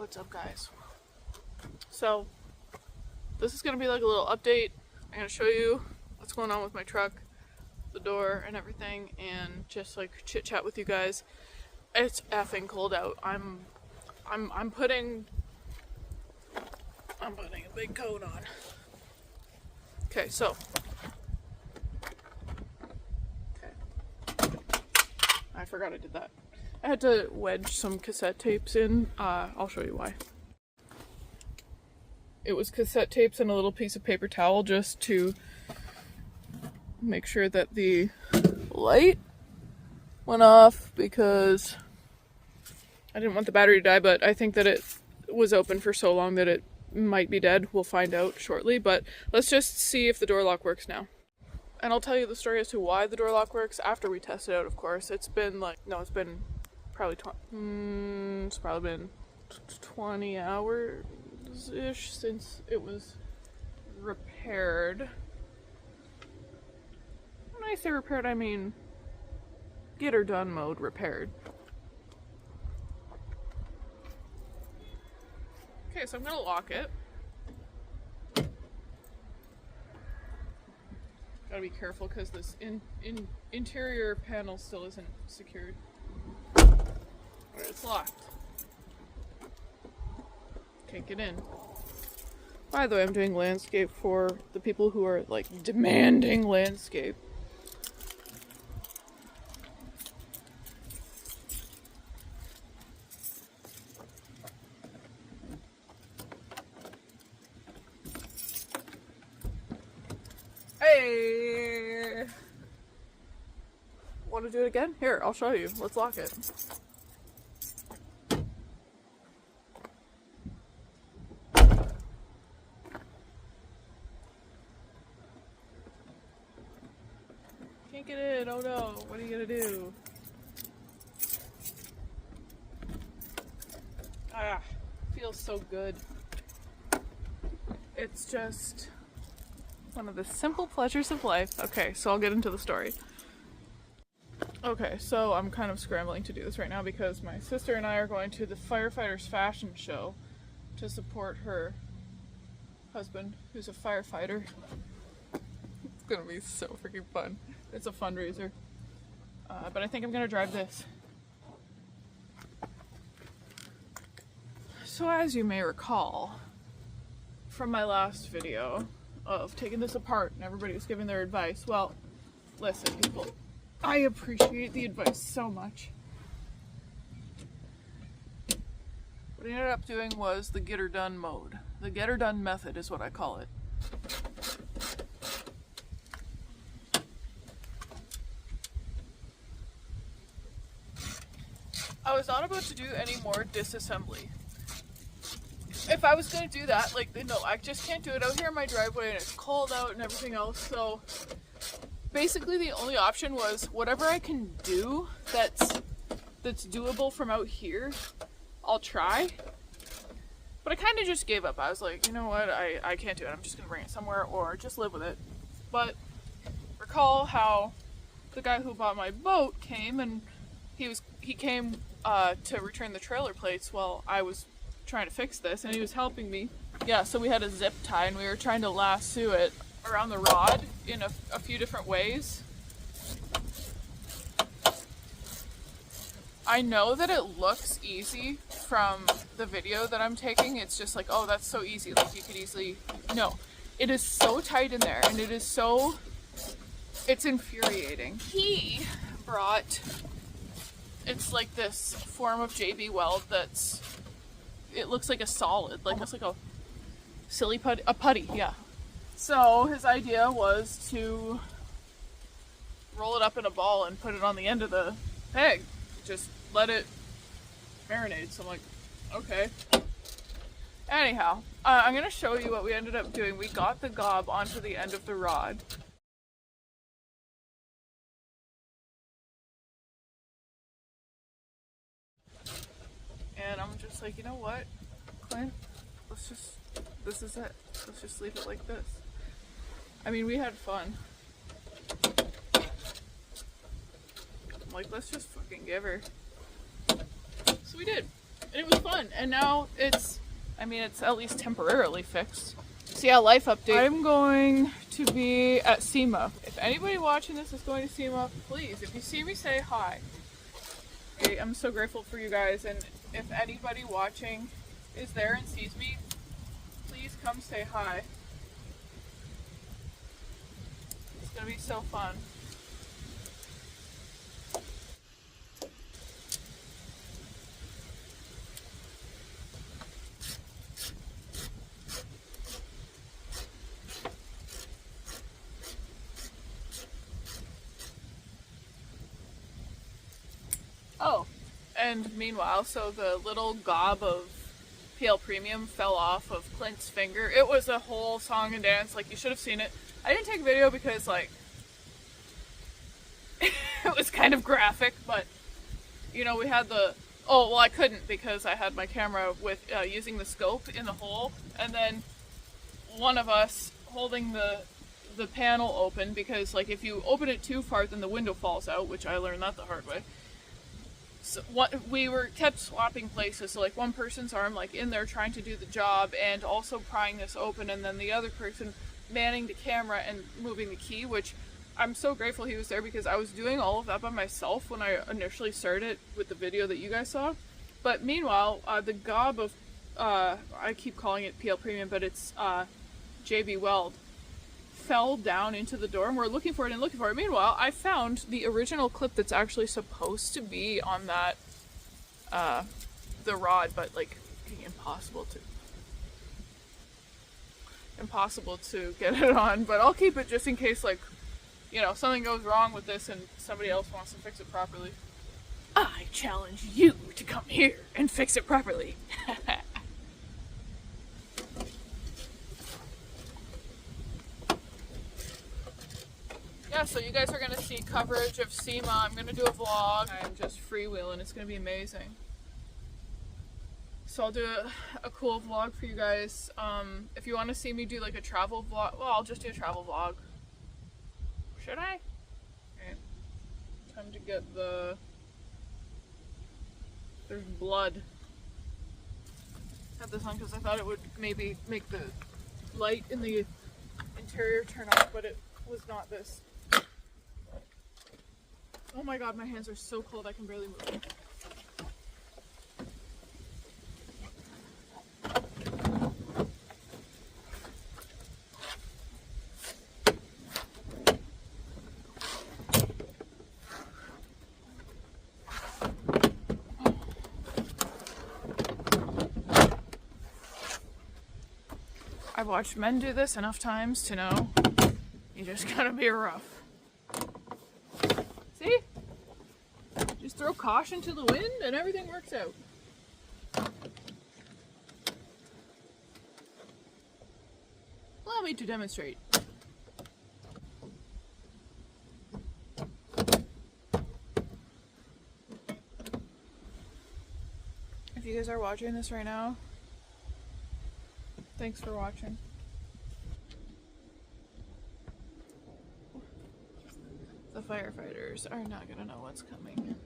What's up, guys? So this is gonna be like a little update. I'm gonna show you what's going on with my truck, the door and everything, and just like chit chat with you guys. It's effing cold out. I'm putting a big coat on. Okay, so I forgot I did that. I had to wedge some cassette tapes in. I'll show you why. It was cassette tapes and a little piece of paper towel just to make sure that the light went off because I didn't want the battery to die, but I think that it was open for so long that it might be dead. We'll find out shortly, but let's just see if the door lock works now. And I'll tell you the story as to why the door lock works after we test it out, of course. It's been probably 20 hours-ish since it was repaired. When I say repaired, I mean Gitter done mode repaired. Okay, so I'm gonna lock it. Gotta be careful because this interior panel still isn't secured. Alright, it's locked. Can't get in. By the way, I'm doing landscape for the people who are like demanding landscape. Hey! Want to do it again? Here, I'll show you. Let's lock it. Can't get in. Oh no. What are you gonna do? Ah, feels so good. It's just one of the simple pleasures of life. Okay, so I'll get into the story. Okay, so I'm kind of scrambling to do this right now because my sister and I are going to the firefighters fashion show to support her husband, who's a firefighter. It's gonna be so freaking fun. It's a fundraiser. But I think I'm gonna drive this. So as you may recall from my last video of taking this apart and everybody was giving their advice, well, listen people, I appreciate the advice so much. What I ended up doing was the get her done mode. The get her done method is what I call it. I was not about to do any more disassembly. If I was going to do that, like, no, I just can't do it out here in my driveway and it's cold out and everything else, so basically the only option was whatever I can do that's doable from out here, I'll try. But I kind of just gave up. I was like, you know what, I can't do it. I'm just going to bring it somewhere or just live with it. But recall how the guy who bought my boat came and he came to return the trailer plates while I was trying to fix this, and he was helping me. Yeah, so we had a zip tie and we were trying to lasso it around the rod in a few different ways. I know that it looks easy from the video that I'm taking. It's just like, oh, that's so easy, like you could easily... No, it is so tight in there and it's infuriating. He brought, it's like this form of JB Weld that's, it looks like a solid, like it's like a silly putty, a putty, yeah. So his idea was to roll it up in a ball and put it on the end of the peg. Just let it marinate. So I'm like, okay. Anyhow, I'm gonna show you what we ended up doing. We got the gob onto the end of the rod. And I'm just like, you know what, Clint, this is it. Let's just leave it like this. I mean, we had fun. I'm like, let's just fucking give her. So we did. And it was fun. And now it's, I mean, it's at least temporarily fixed. So yeah, life update. I'm going to be at SEMA. If anybody watching this is going to SEMA, please, if you see me, say hi. Okay, I'm so grateful for you guys, and if anybody watching is there and sees me, please come say hi. It's gonna be so fun. Oh, and meanwhile, so the little gob of PL Premium fell off of Clint's finger. It was a whole song and dance, like you should have seen it. I didn't take a video because like, it was kind of graphic, but you know, we had the, oh, well I couldn't because I had my camera with, using the scope in the hole, and then one of us holding the panel open because like if you open it too far then the window falls out, which I learned that the hard way. So we were kept swapping places, so like one person's arm like in there trying to do the job and also prying this open, and then the other person manning the camera and moving the key, which I'm so grateful he was there because I was doing all of that by myself when I initially started with the video that you guys saw. But meanwhile, the gob of, I keep calling it PL Premium, but it's JB Weld, fell down into the door, and we're looking for it and looking for it. Meanwhile, I found the original clip that's actually supposed to be on that, the rod, but like impossible to get it on. But I'll keep it just in case, like, you know, something goes wrong with this and somebody else wants to fix it properly. I challenge you to come here and fix it properly. Yeah, so you guys are going to see coverage of SEMA. I'm going to do a vlog. I'm just freewheeling. It's going to be amazing. So I'll do a cool vlog for you guys. If you want to see me do like a travel vlog, well, I'll just do a travel vlog. Should I? Okay. Time to get the... There's blood. I had this on because I thought it would maybe make the light in the interior turn off, but it was not this. Oh my god, my hands are so cold I can barely move them. I've watched men do this enough times to know you just gotta be rough. See? Just throw caution to the wind and everything works out. Allow me to demonstrate. If you guys are watching this right now, thanks for watching. The firefighters are not gonna know what's coming.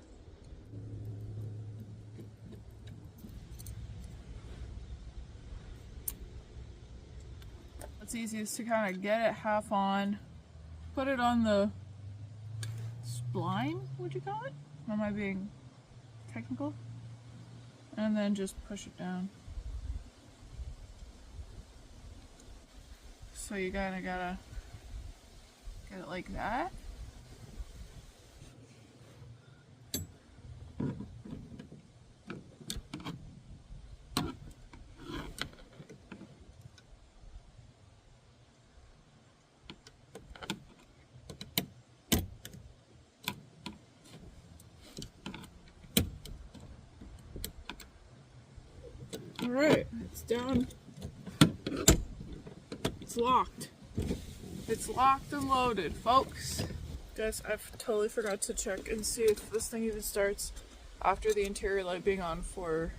It's easiest to kind of get it half on, put it on the spline, would you call it? Am I being technical? And then just push it down. So you gotta get it like that. Alright, it's down. It's locked. It's locked and loaded, folks. Guys, I've totally forgot to check and see if this thing even starts after the interior light being on for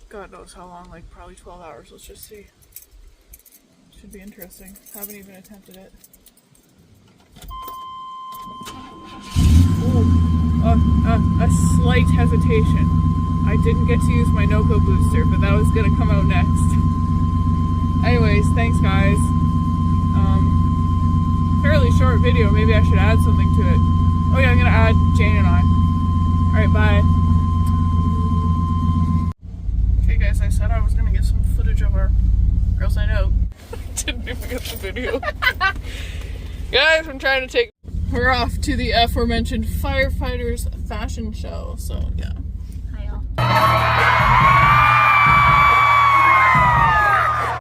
God knows how long, like probably 12 hours. Let's just see. Should be interesting. Haven't even attempted it. Ooh, a slight hesitation. I didn't get to use my NoCo booster, but that was gonna come out next. Anyways, thanks guys. Fairly short video, maybe I should add something to it. Oh yeah, I'm gonna add Jane and I. Alright, bye. Okay guys, I said I was gonna get some footage of our Girls Night Out. Didn't even get the video. Guys, I'm trying to take... We're off to the aforementioned firefighters fashion show, so yeah. Hi all.